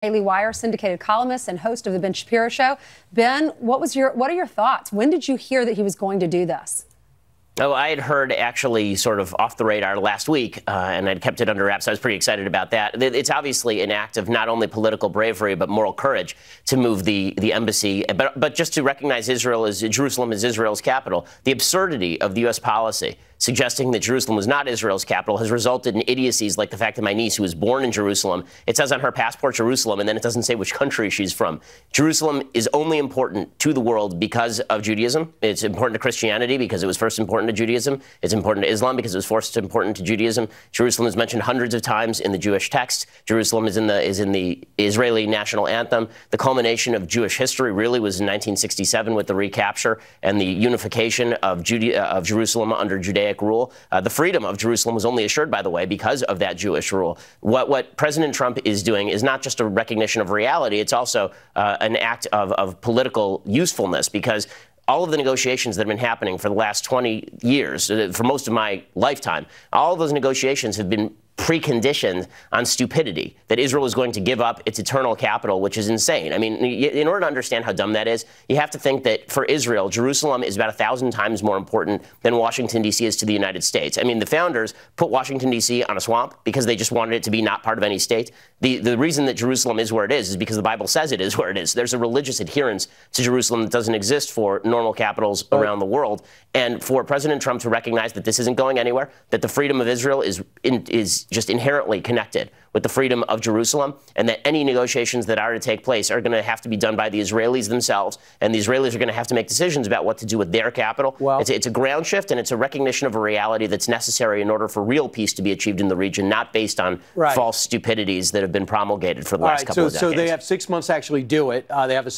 Daily Wire syndicated columnist and host of the Ben Shapiro Show. Ben, what are your thoughts? When did you hear that he was going to do this? Oh, I had heard actually sort of off the radar last week, and I'd kept it under wraps. I was pretty excited about that. It's obviously an act of not only political bravery, but moral courage to move the embassy, but just to recognize Jerusalem as Israel's capital. The absurdity of the U.S. policy suggesting that Jerusalem was not Israel's capital has resulted in idiocies like the fact that my niece, who was born in Jerusalem, it says on her passport Jerusalem, and then it doesn't say which country she's from. Jerusalem is only important to the world because of Judaism. It's important to Christianity because it was first important to Judaism. It's important to Islam because it was first important to Judaism. Jerusalem is mentioned hundreds of times in the Jewish text. Jerusalem is in the Israeli national anthem. The culmination of Jewish history really was in 1967 with the recapture and the unification of Jerusalem under Judaic rule. The freedom of Jerusalem was only assured, by the way, because of that Jewish rule. What President Trump is doing is not just a recognition of reality, it's also an act of political usefulness, because all of the negotiations that have been happening for the last 20 years, for most of my lifetime, all of those negotiations have been preconditioned on stupidity, that Israel is going to give up its eternal capital, which is insane. I mean, in order to understand how dumb that is, you have to think that for Israel, Jerusalem is about 1,000 times more important than Washington, D.C. is to the United States. I mean, the founders put Washington, D.C. on a swamp because they just wanted it to be not part of any state. The reason that Jerusalem is where it is because the Bible says it is where it is. There's a religious adherence to Jerusalem that doesn't exist for normal capitals around the world. And for President Trump to recognize that this isn't going anywhere, that the freedom of Israel is just inherently connected with the freedom of Jerusalem, and that any negotiations that are to take place are going to have to be done by the Israelis themselves, and the Israelis are going to have to make decisions about what to do with their capital. Well, it's a ground shift, and it's a recognition of a reality that's necessary in order for real peace to be achieved in the region, not based on false stupidities that have been promulgated for the last couple of decades. So they have 6 months to actually do it. They have a